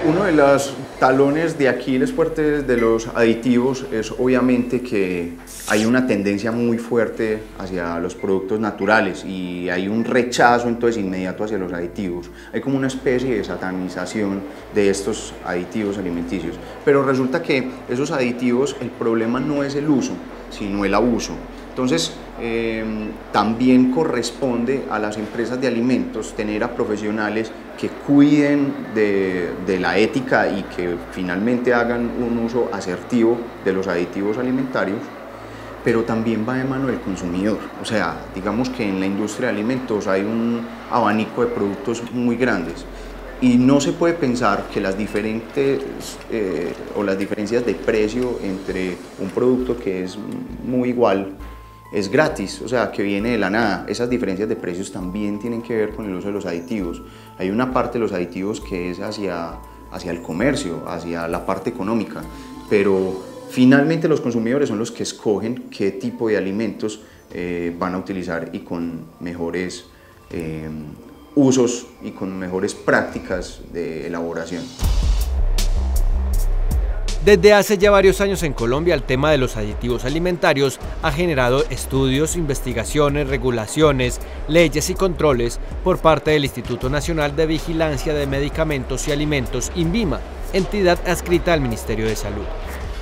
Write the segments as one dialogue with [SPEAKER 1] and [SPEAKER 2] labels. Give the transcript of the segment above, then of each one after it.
[SPEAKER 1] Uno de los talones de Aquiles fuertes de los aditivos es obviamente que hay una tendencia muy fuerte hacia los productos naturales y hay un rechazo entonces inmediato hacia los aditivos. Hay como una especie de satanización de estos aditivos alimenticios, pero resulta que esos aditivos, el problema no es el uso, sino el abuso. Entonces, también corresponde a las empresas de alimentos tener a profesionales que cuiden de la ética y que finalmente hagan un uso asertivo de los aditivos alimentarios, pero también va de mano del consumidor. O sea, digamos que en la industria de alimentos hay un abanico de productos muy grandes y no se puede pensar que las diferentes o las diferencias de precio entre un producto que es muy igual es gratis, o sea, que viene de la nada. Esas diferencias de precios también tienen que ver con el uso de los aditivos. Hay una parte de los aditivos que es hacia el comercio, hacia la parte económica, pero finalmente los consumidores son los que escogen qué tipo de alimentos van a utilizar y con mejores usos y con mejores prácticas de elaboración.
[SPEAKER 2] Desde hace ya varios años en Colombia el tema de los aditivos alimentarios ha generado estudios, investigaciones, regulaciones, leyes y controles por parte del Instituto Nacional de Vigilancia de Medicamentos y Alimentos, INVIMA, entidad adscrita al Ministerio de Salud.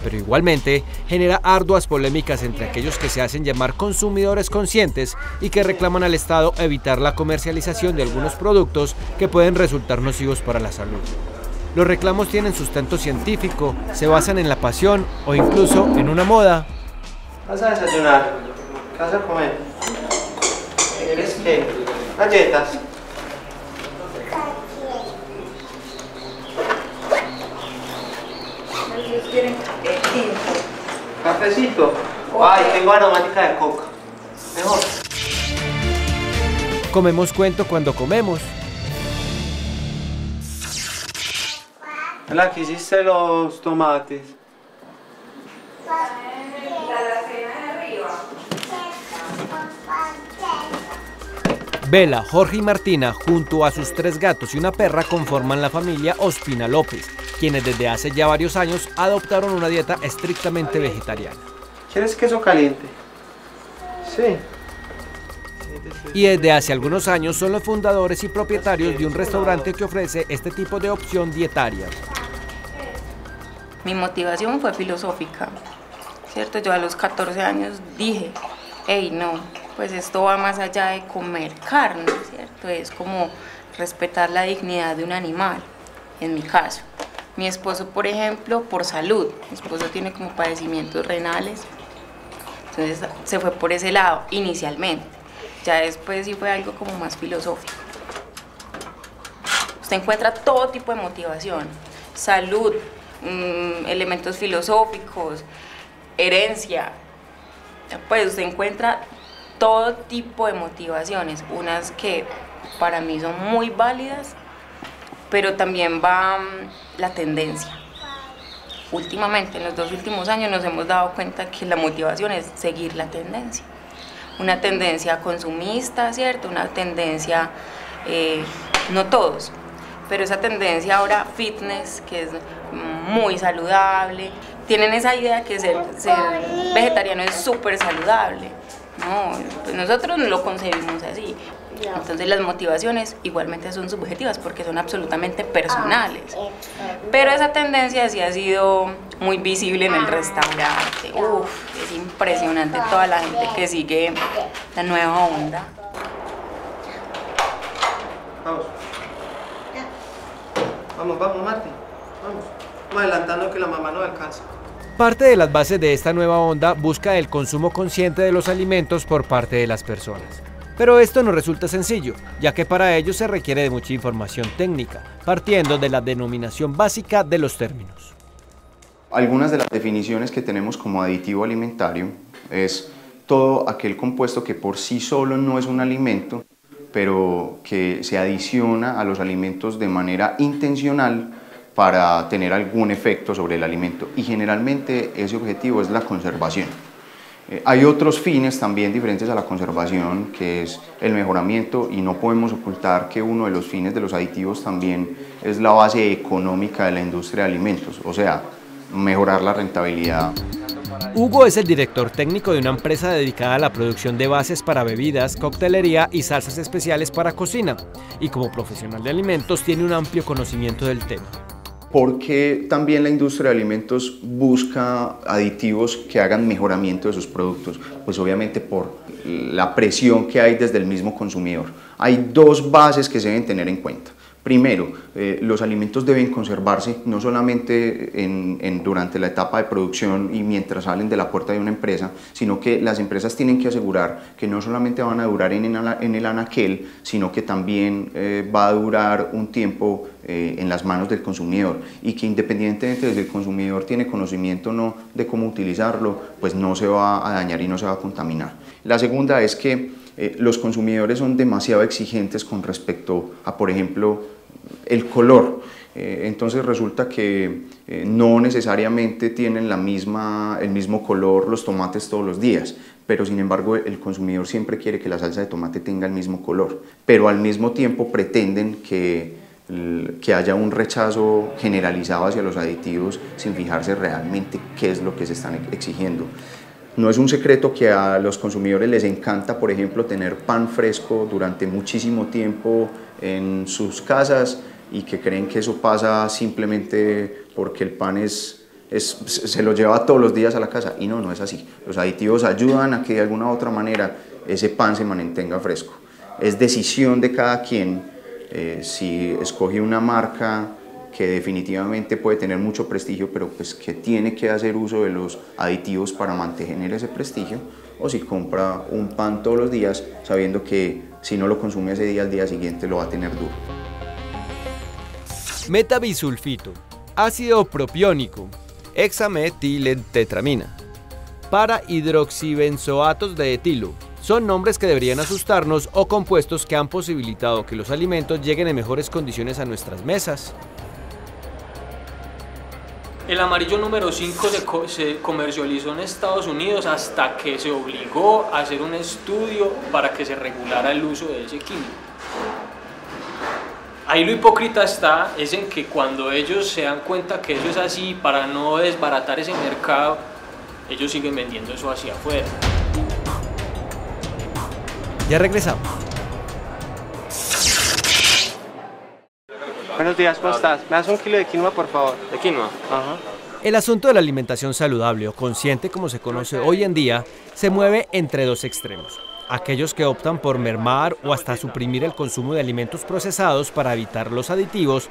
[SPEAKER 2] Pero igualmente genera arduas polémicas entre aquellos que se hacen llamar consumidores conscientes y que reclaman al Estado evitar la comercialización de algunos productos que pueden resultar nocivos para la salud. Los reclamos tienen sustento científico, se basan en la pasión o incluso en una moda.
[SPEAKER 3] ¿Vas a desayunar? ¿Qué vas a comer? ¿Quieres qué? ¿Galletas?
[SPEAKER 4] Ellos quieren tinto.
[SPEAKER 3] ¿Cafecito? Ay, tengo aromática de coca. Mejor.
[SPEAKER 2] Comemos cuento cuando comemos.
[SPEAKER 3] Hola, ¿qué hiciste los tomates?
[SPEAKER 2] Bela, Jorge y Martina, junto a sus 3 gatos y una perra, conforman la familia Ospina López, quienes desde hace ya varios años adoptaron una dieta estrictamente vegetariana.
[SPEAKER 3] ¿Quieres queso caliente? Sí.
[SPEAKER 2] Y desde hace algunos años son los fundadores y propietarios de un restaurante que ofrece este tipo de opción dietaria.
[SPEAKER 4] Mi motivación fue filosófica, ¿cierto? Yo a los 14 años dije, hey, no, pues esto va más allá de comer carne, ¿cierto? Es como respetar la dignidad de un animal, en mi caso. Mi esposo, por ejemplo, por salud, mi esposo tiene como padecimientos renales, entonces se fue por ese lado inicialmente. Ya después sí fue algo como más filosófico. Usted encuentra todo tipo de motivación, salud, elementos filosóficos, herencia, pues usted encuentra todo tipo de motivaciones, unas que para mí son muy válidas, pero también va la tendencia. Últimamente, en los 2 últimos años nos hemos dado cuenta que la motivación es seguir la tendencia. Una tendencia consumista, ¿cierto? Una tendencia, no todos, pero esa tendencia ahora fitness, que es muy saludable. Tienen esa idea que ser vegetariano es súper saludable. No, pues nosotros no lo concebimos así. Entonces las motivaciones igualmente son subjetivas porque son absolutamente personales. Pero esa tendencia sí ha sido muy visible en el restaurante. Uf, es impresionante toda la gente que sigue la nueva onda.
[SPEAKER 3] Vamos, Martín. Vamos. Vamos adelantando que la mamá no alcanza.
[SPEAKER 2] Parte de las bases de esta nueva onda busca el consumo consciente de los alimentos por parte de las personas. Pero esto no resulta sencillo, ya que para ello se requiere de mucha información técnica, partiendo de la denominación básica de los términos.
[SPEAKER 1] Algunas de las definiciones que tenemos como aditivo alimentario es todo aquel compuesto que por sí solo no es un alimento, pero que se adiciona a los alimentos de manera intencional para tener algún efecto sobre el alimento. Y generalmente ese objetivo es la conservación. Hay otros fines también diferentes a la conservación, que es el mejoramiento, y no podemos ocultar que uno de los fines de los aditivos también es la base económica de la industria de alimentos, o sea, mejorar la rentabilidad.
[SPEAKER 2] Hugo es el director técnico de una empresa dedicada a la producción de bases para bebidas, coctelería y salsas especiales para cocina, y como profesional de alimentos tiene un amplio conocimiento del tema.
[SPEAKER 1] ¿Por qué también la industria de alimentos busca aditivos que hagan mejoramiento de sus productos? Pues obviamente por la presión que hay desde el mismo consumidor. Hay dos bases que se deben tener en cuenta. Primero, los alimentos deben conservarse no solamente durante la etapa de producción y mientras salen de la puerta de una empresa, sino que las empresas tienen que asegurar que no solamente van a durar en el anaquel, sino que también va a durar un tiempo en las manos del consumidor, y que independientemente de si el consumidor tiene conocimiento o no de cómo utilizarlo, pues no se va a dañar y no se va a contaminar. La segunda es que los consumidores son demasiado exigentes con respecto a, por ejemplo, el color. Entonces resulta que no necesariamente tienen el mismo color los tomates todos los días, pero sin embargo el consumidor siempre quiere que la salsa de tomate tenga el mismo color, pero al mismo tiempo pretenden que haya un rechazo generalizado hacia los aditivos sin fijarse realmente qué es lo que se están exigiendo. No es un secreto que a los consumidores les encanta, por ejemplo, tener pan fresco durante muchísimo tiempo en sus casas, y que creen que eso pasa simplemente porque el pan se lo lleva todos los días a la casa, y no es así. Los aditivos ayudan a que de alguna u otra manera ese pan se mantenga fresco. Es decisión de cada quien si escoge una marca que definitivamente puede tener mucho prestigio, pero pues que tiene que hacer uso de los aditivos para mantener ese prestigio, o si compra un pan todos los días sabiendo que si no lo consume ese día, al día siguiente lo va a tener duro.
[SPEAKER 2] Metabisulfito, ácido propiónico, hexametilentetramina, para hidroxibenzoatos de etilo. Son nombres que deberían asustarnos, o compuestos que han posibilitado que los alimentos lleguen en mejores condiciones a nuestras mesas.
[SPEAKER 5] El amarillo número 5 se comercializó en Estados Unidos hasta que se obligó a hacer un estudio para que se regulara el uso de ese químico. Ahí lo hipócrita es en que cuando ellos se dan cuenta que eso es así, para no desbaratar ese mercado, ellos siguen vendiendo eso hacia afuera.
[SPEAKER 2] Ya regresamos.
[SPEAKER 3] Buenos días, ¿cómo estás? ¿Me das un kilo de quinoa, por favor?
[SPEAKER 5] ¿De quinoa?
[SPEAKER 3] Ajá.
[SPEAKER 2] El asunto de la alimentación saludable o consciente, como se conoce hoy en día, se mueve entre dos extremos. Aquellos que optan por mermar o hasta suprimir el consumo de alimentos procesados para evitar los aditivos,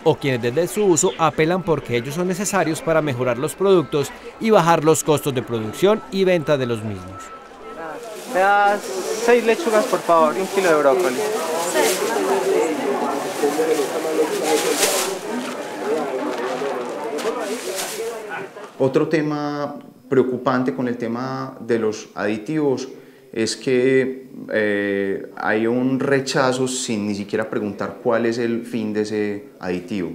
[SPEAKER 2] o quienes desde su uso apelan porque ellos son necesarios para mejorar los productos y bajar los costos de producción y venta de los mismos.
[SPEAKER 3] Me das 6 lechugas, por favor, y un kilo de brócoli.
[SPEAKER 1] Otro tema preocupante con el tema de los aditivos es que hay un rechazo sin ni siquiera preguntar cuál es el fin de ese aditivo.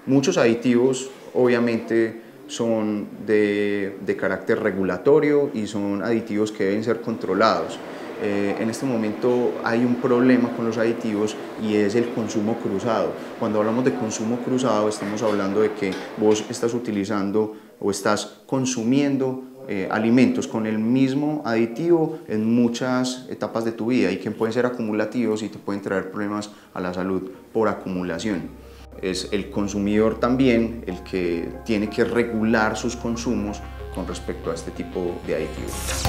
[SPEAKER 1] Muchos aditivos obviamente son de carácter regulatorio y son aditivos que deben ser controlados. En este momento hay un problema con los aditivos, y es el consumo cruzado. Cuando hablamos de consumo cruzado estamos hablando de que vos estás utilizando o estás consumiendo alimentos con el mismo aditivo en muchas etapas de tu vida, y que pueden ser acumulativos y te pueden traer problemas a la salud por acumulación. Es el consumidor también el que tiene que regular sus consumos con respecto a este tipo de aditivos.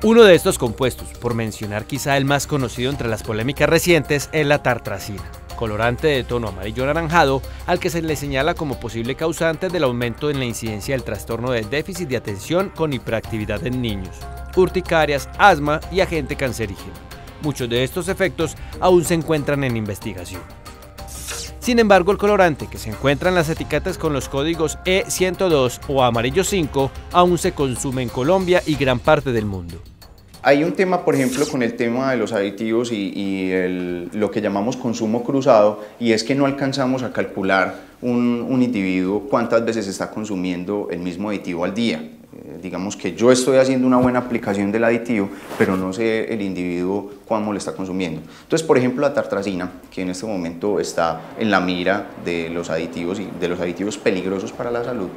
[SPEAKER 2] Uno de estos compuestos, por mencionar quizá el más conocido entre las polémicas recientes, es la tartrazina, colorante de tono amarillo anaranjado, al que se le señala como posible causante del aumento en la incidencia del trastorno de déficit de atención con hiperactividad en niños, urticarias, asma y agente cancerígeno. Muchos de estos efectos aún se encuentran en investigación. Sin embargo, el colorante que se encuentra en las etiquetas con los códigos E102 o amarillo 5 aún se consume en Colombia y gran parte del mundo.
[SPEAKER 1] Hay un tema, por ejemplo, con el tema de los aditivos lo que llamamos consumo cruzado, y es que no alcanzamos a calcular un individuo cuántas veces está consumiendo el mismo aditivo al día. Digamos que yo estoy haciendo una buena aplicación del aditivo, pero no sé el individuo cómo lo está consumiendo. Entonces, por ejemplo, la tartrazina, que en este momento está en la mira de los aditivos y de los aditivos peligrosos para la salud,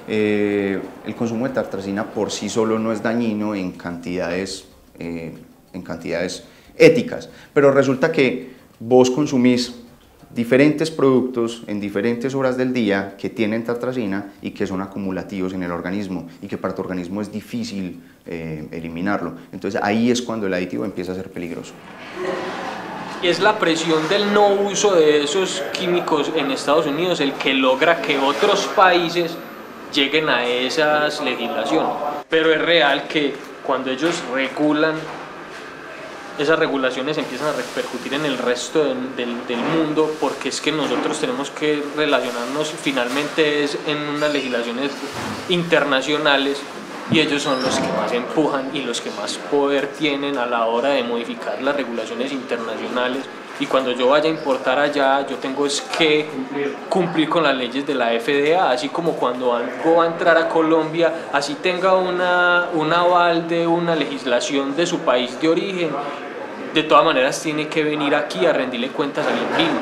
[SPEAKER 1] el consumo de tartrazina por sí solo no es dañino en cantidades éticas, pero resulta que vos consumís diferentes productos en diferentes horas del día que tienen tartrazina y que son acumulativos en el organismo y que para tu organismo es difícil eliminarlo. Entonces ahí es cuando el aditivo empieza a ser peligroso.
[SPEAKER 5] Y es la presión del no uso de esos químicos en Estados Unidos el que logra que otros países lleguen a esas legislaciones. Pero es real que cuando ellos regulan, esas regulaciones empiezan a repercutir en el resto del mundo, porque es que nosotros tenemos que relacionarnos finalmente es en unas legislaciones internacionales, y ellos son los que más empujan y los que más poder tienen a la hora de modificar las regulaciones internacionales. Y cuando yo vaya a importar allá, yo tengo que cumplir con las leyes de la FDA, así como cuando algo va a entrar a Colombia, así tenga un aval de una legislación de su país de origen, de todas maneras tiene que venir aquí a rendirle cuentas al INVIMA.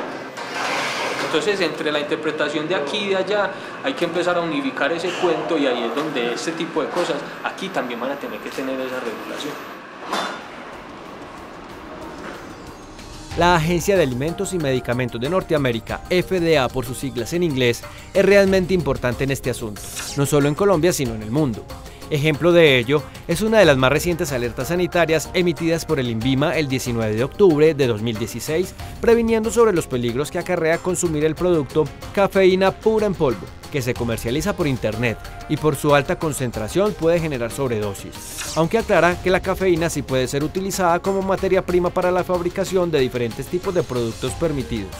[SPEAKER 5] Entonces, entre la interpretación de aquí y de allá, hay que empezar a unificar ese cuento, y ahí es donde este tipo de cosas, aquí también van a tener que tener esa regulación.
[SPEAKER 2] La Agencia de Alimentos y Medicamentos de Norteamérica, FDA por sus siglas en inglés, es realmente importante en este asunto, no solo en Colombia sino en el mundo. Ejemplo de ello es una de las más recientes alertas sanitarias emitidas por el INVIMA el 19 de octubre de 2016, previniendo sobre los peligros que acarrea consumir el producto cafeína pura en polvo, que se comercializa por internet y por su alta concentración puede generar sobredosis, aunque aclara que la cafeína sí puede ser utilizada como materia prima para la fabricación de diferentes tipos de productos permitidos.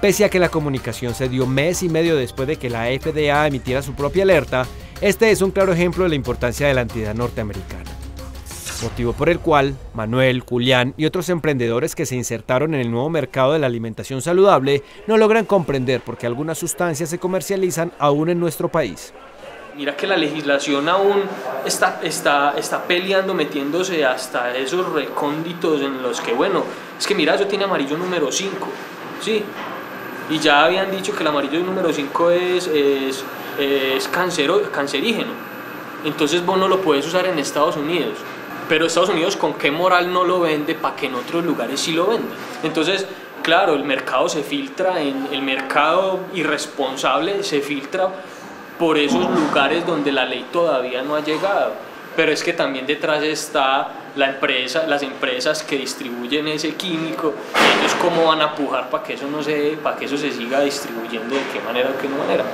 [SPEAKER 2] Pese a que la comunicación se dio mes y medio después de que la FDA emitiera su propia alerta, este es un claro ejemplo de la importancia de la entidad norteamericana. Motivo por el cual Manuel, Julián y otros emprendedores que se insertaron en el nuevo mercado de la alimentación saludable no logran comprender por qué algunas sustancias se comercializan aún en nuestro país.
[SPEAKER 5] Mira que la legislación aún está peleando, metiéndose hasta esos recónditos en los que, bueno, es que mira, eso tiene amarillo número 5, ¿sí? Y ya habían dicho que el amarillo número 5 es cancerígeno. Entonces vos no lo puedes usar en Estados Unidos. Pero Estados Unidos, ¿con qué moral no lo vende para que en otros lugares sí lo vendan? Entonces, claro, el mercado se filtra, el mercado irresponsable se filtra por esos lugares donde la ley todavía no ha llegado. Pero es que también detrás está las empresas que distribuyen ese químico, y ellos cómo van a pujar para que eso se siga distribuyendo, de qué manera o qué manera.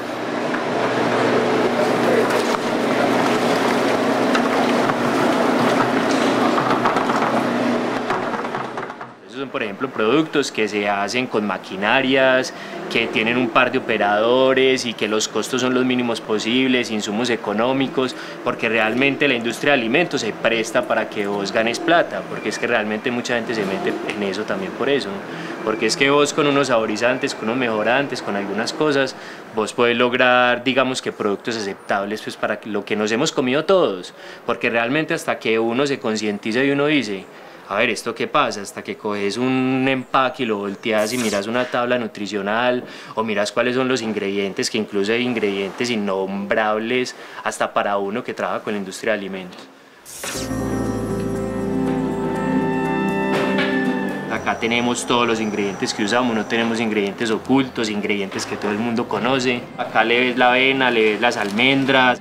[SPEAKER 6] Son, por ejemplo, productos que se hacen con maquinarias, que tienen un par de operadores y que los costos son los mínimos posibles, insumos económicos, porque realmente la industria de alimentos se presta para que vos ganes plata, porque es que realmente mucha gente se mete en eso también por eso, porque es que vos con unos saborizantes, con unos mejorantes, con algunas cosas, vos podés lograr, digamos que productos aceptables pues para lo que nos hemos comido todos, porque realmente hasta que uno se concientiza y uno dice, a ver, ¿esto qué pasa? Hasta que coges un empaque y lo volteas y miras una tabla nutricional o miras cuáles son los ingredientes, que incluso hay ingredientes innombrables hasta para uno que trabaja con la industria de alimentos. Acá tenemos todos los ingredientes que usamos, no tenemos ingredientes ocultos, ingredientes que todo el mundo conoce. Acá le ves la avena, le ves las almendras.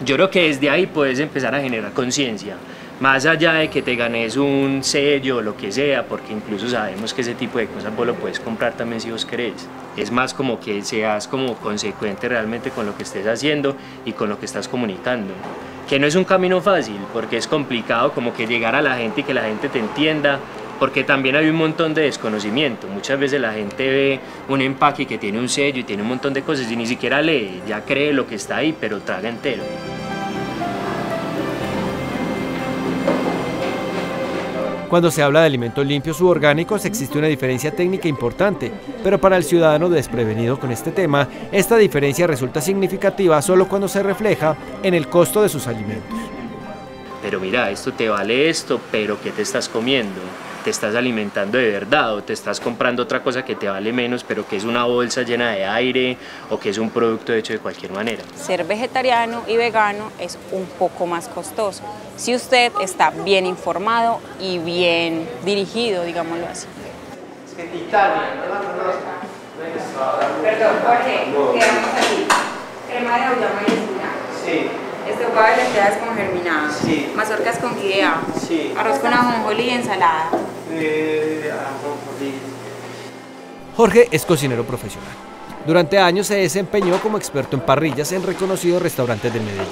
[SPEAKER 6] Yo creo que desde ahí puedes empezar a generar conciencia. Más allá de que te ganes un sello o lo que sea, porque incluso sabemos que ese tipo de cosas vos lo puedes comprar también si vos querés. Es más como que seas como consecuente realmente con lo que estés haciendo y con lo que estás comunicando. Que no es un camino fácil, porque es complicado como que llegar a la gente y que la gente te entienda, porque también hay un montón de desconocimiento. Muchas veces la gente ve un empaque que tiene un sello y tiene un montón de cosas y ni siquiera lee, ya cree lo que está ahí, pero traga entero.
[SPEAKER 2] Cuando se habla de alimentos limpios u orgánicos existe una diferencia técnica importante, pero para el ciudadano desprevenido con este tema, esta diferencia resulta significativa solo cuando se refleja en el costo de sus alimentos.
[SPEAKER 6] Pero mira, esto te vale esto, pero ¿qué te estás comiendo? ¿Te estás alimentando de verdad o te estás comprando otra cosa que te vale menos, pero que es una bolsa llena de aire o que es un producto hecho de cualquier manera?
[SPEAKER 4] Ser vegetariano y vegano es un poco más costoso, si usted está bien informado y bien dirigido, digámoslo así.
[SPEAKER 3] Es que Italia, no la conozco.
[SPEAKER 4] Perdón, Jorge, quedamos aquí. Crema de auyama y espinaca.
[SPEAKER 3] Sí.
[SPEAKER 4] Estofado de lentejas con germinadas.
[SPEAKER 3] Sí.
[SPEAKER 4] Mazorcas con fideo.
[SPEAKER 3] Sí.
[SPEAKER 4] Arroz con ajonjolí y ensalada.
[SPEAKER 3] Ajonjolí.
[SPEAKER 2] Jorge es cocinero profesional. Durante años se desempeñó como experto en parrillas en reconocidos restaurantes de Medellín.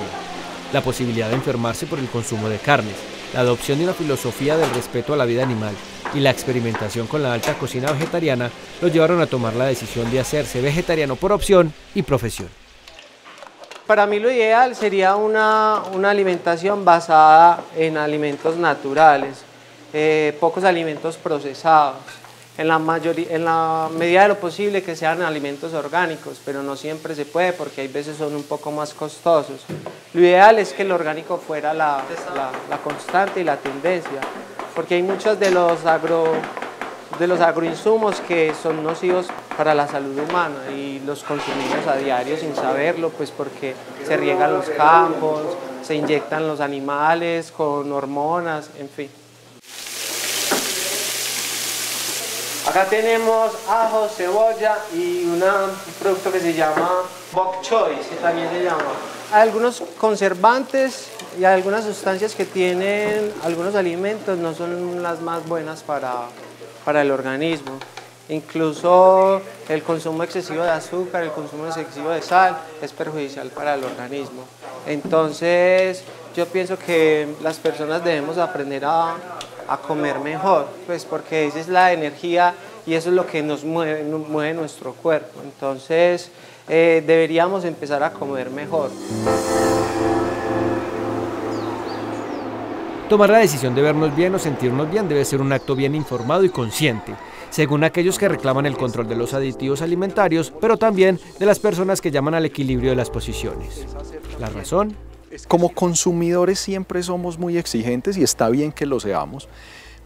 [SPEAKER 2] La posibilidad de enfermarse por el consumo de carnes, la adopción de una filosofía del respeto a la vida animal y la experimentación con la alta cocina vegetariana lo llevaron a tomar la decisión de hacerse vegetariano por opción y profesión.
[SPEAKER 3] Para mí lo ideal sería una alimentación basada en alimentos naturales, pocos alimentos procesados, en la medida de lo posible que sean alimentos orgánicos, pero no siempre se puede porque hay veces son un poco más costosos. Lo ideal es que el orgánico fuera la constante y la tendencia, porque hay muchos de los agroinsumos que son nocivos para la salud humana y los consumimos a diario sin saberlo, pues porque se riegan los campos, se inyectan los animales con hormonas, en fin. Acá tenemos ajo, cebolla y un producto que se llama bok choy, que también se llama. Hay algunos conservantes y algunas sustancias que tienen algunos alimentos no son las más buenas para el organismo. Incluso el consumo excesivo de azúcar, el consumo excesivo de sal es perjudicial para el organismo. Entonces yo pienso que las personas debemos aprender a comer mejor, pues porque esa es la energía y eso es lo que nos mueve nuestro cuerpo. Entonces deberíamos empezar a comer mejor.
[SPEAKER 2] Tomar la decisión de vernos bien o sentirnos bien debe ser un acto bien informado y consciente, según aquellos que reclaman el control de los aditivos alimentarios, pero también de las personas que llaman al equilibrio de las posiciones. ¿La razón?
[SPEAKER 7] Como consumidores siempre somos muy exigentes y está bien que lo seamos,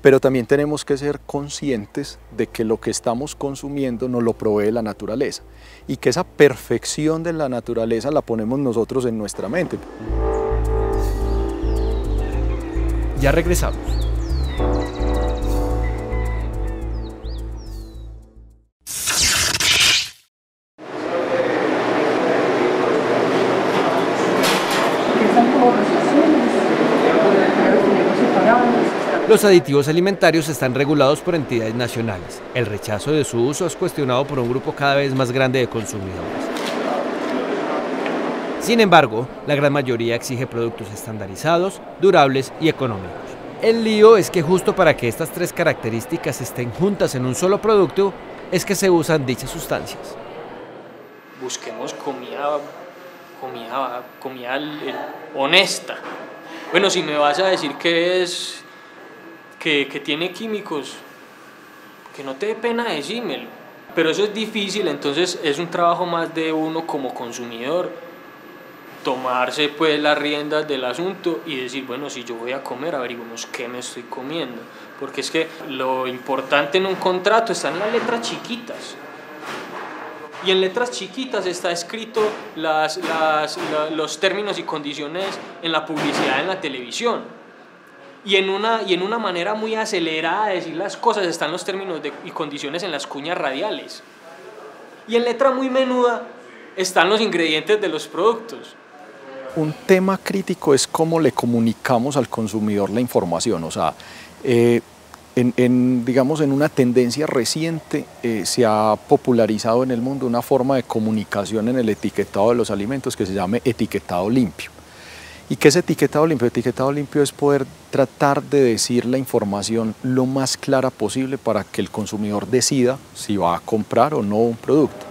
[SPEAKER 7] pero también tenemos que ser conscientes de que lo que estamos consumiendo nos lo provee la naturaleza y que esa perfección de la naturaleza la ponemos nosotros en nuestra mente.
[SPEAKER 2] Ya regresamos. Los aditivos alimentarios están regulados por entidades nacionales. El rechazo de su uso es cuestionado por un grupo cada vez más grande de consumidores. Sin embargo, la gran mayoría exige productos estandarizados, durables y económicos. El lío es que justo para que estas tres características estén juntas en un solo producto, es que se usan dichas sustancias.
[SPEAKER 5] Busquemos comida honesta. Bueno, si me vas a decir que tiene químicos, que no te dé pena decírmelo. Pero eso es difícil, entonces es un trabajo más de uno como consumidor, tomarse pues las riendas del asunto y decir, bueno, si yo voy a comer, averiguemos qué me estoy comiendo. Porque es que lo importante en un contrato está en las letras chiquitas. Y en letras chiquitas está escrito los términos y condiciones en la publicidad en la televisión. Y en una manera muy acelerada de decir las cosas están los términos y condiciones en las cuñas radiales. Y en letra muy menuda están los ingredientes de los productos.
[SPEAKER 7] Un tema crítico es cómo le comunicamos al consumidor la información. O sea, digamos, en una tendencia reciente se ha popularizado en el mundo una forma de comunicación en el etiquetado de los alimentos que se llama etiquetado limpio. ¿Y qué es etiquetado limpio? Etiquetado limpio es poder tratar de decir la información lo más clara posible para que el consumidor decida si va a comprar o no un producto.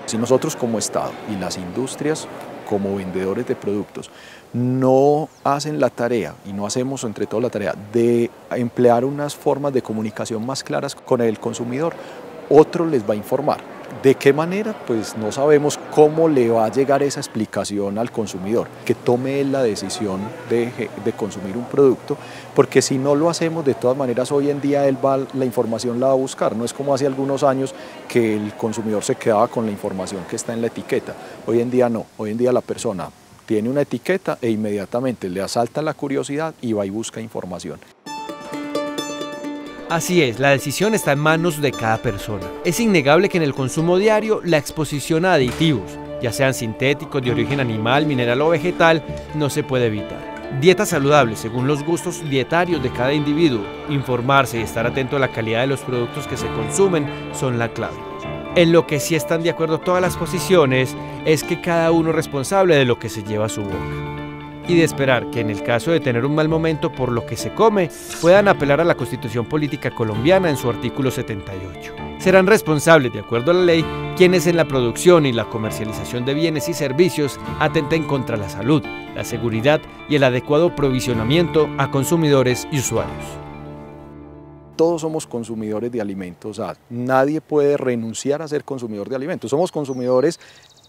[SPEAKER 7] Si nosotros como Estado y las industrias como vendedores de productos no hacen la tarea, y no hacemos entre todos la tarea, de emplear unas formas de comunicación más claras con el consumidor, otro les va a informar. ¿De qué manera? Pues no sabemos cómo le va a llegar esa explicación al consumidor, que tome él la decisión de consumir un producto, porque si no lo hacemos, de todas maneras hoy en día la información la va a buscar. No es como hace algunos años que el consumidor se quedaba con la información que está en la etiqueta. Hoy en día no, hoy en día la persona tiene una etiqueta e inmediatamente le asalta la curiosidad y va y busca información.
[SPEAKER 2] Así es, la decisión está en manos de cada persona. Es innegable que en el consumo diario la exposición a aditivos, ya sean sintéticos, de origen animal, mineral o vegetal, no se puede evitar. Dietas saludables según los gustos dietarios de cada individuo, informarse y estar atento a la calidad de los productos que se consumen son la clave. En lo que sí están de acuerdo todas las posiciones es que cada uno es responsable de lo que se lleva a su boca. Y de esperar que en el caso de tener un mal momento por lo que se come, puedan apelar a la Constitución Política Colombiana en su artículo 78. Serán responsables, de acuerdo a la ley, quienes en la producción y la comercialización de bienes y servicios atenten contra la salud, la seguridad y el adecuado provisionamiento a consumidores y usuarios.
[SPEAKER 7] Todos somos consumidores de alimentos, nadie puede renunciar a ser consumidor de alimentos, somos consumidores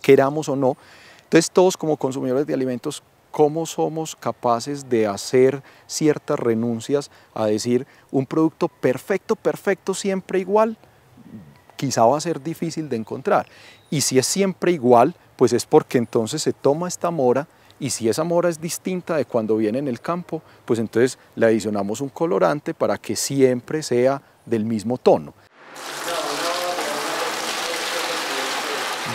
[SPEAKER 7] queramos o no. Entonces todos como consumidores de alimentos, ¿cómo somos capaces de hacer ciertas renuncias a decir un producto perfecto, perfecto, siempre igual? Quizá va a ser difícil de encontrar. Y si es siempre igual, pues es porque entonces se toma esta mora, y si esa mora es distinta de cuando viene en el campo, pues entonces le adicionamos un colorante para que siempre sea del mismo tono.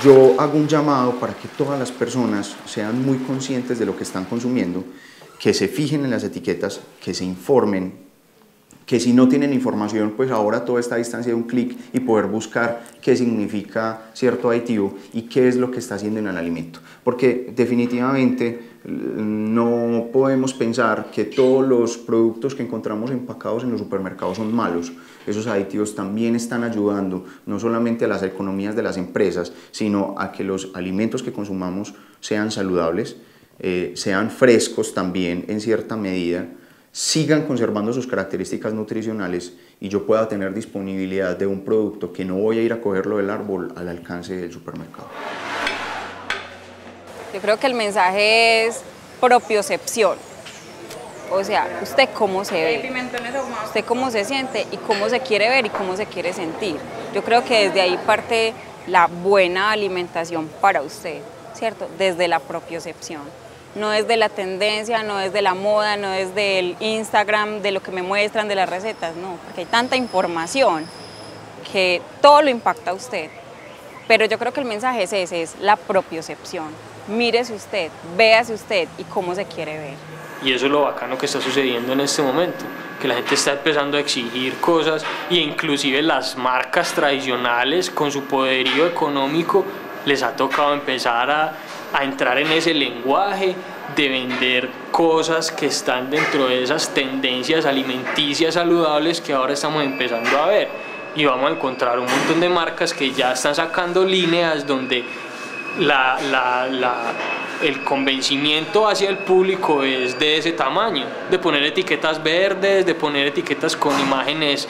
[SPEAKER 1] Yo hago un llamado para que todas las personas sean muy conscientes de lo que están consumiendo, que se fijen en las etiquetas, que se informen, que si no tienen información, pues ahora todo está a distancia de un clic y poder buscar qué significa cierto aditivo y qué es lo que está haciendo en el alimento. Porque definitivamente no podemos pensar que todos los productos que encontramos empacados en los supermercados son malos. Esos aditivos también están ayudando no solamente a las economías de las empresas, sino a que los alimentos que consumamos sean saludables, sean frescos también en cierta medida, sigan conservando sus características nutricionales y yo pueda tener disponibilidad de un producto que no voy a ir a cogerlo del árbol al alcance del supermercado.
[SPEAKER 4] Yo creo que el mensaje es propiocepción. O sea, usted cómo se ve, usted cómo se siente y cómo se quiere ver y cómo se quiere sentir. Yo creo que desde ahí parte la buena alimentación para usted, ¿cierto? Desde la propiocepción. No es de la tendencia, no es de la moda, no es del Instagram, de lo que me muestran, de las recetas, no. Porque hay tanta información que todo lo impacta a usted. Pero yo creo que el mensaje es ese, es la propiocepción. Mírese usted, véase usted y cómo se quiere ver.
[SPEAKER 5] Y eso es lo bacano que está sucediendo en este momento, que la gente está empezando a exigir cosas e inclusive las marcas tradicionales con su poderío económico les ha tocado empezar a entrar en ese lenguaje de vender cosas que están dentro de esas tendencias alimenticias saludables que ahora estamos empezando a ver. Y vamos a encontrar un montón de marcas que ya están sacando líneas donde el convencimiento hacia el público es de ese tamaño, de poner etiquetas verdes, de poner etiquetas con imágenes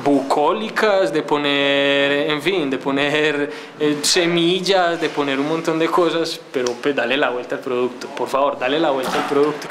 [SPEAKER 5] bucólicas, de poner, en fin, de poner semillas, de poner un montón de cosas, pero pues dale la vuelta al producto, por favor, dale la vuelta al producto.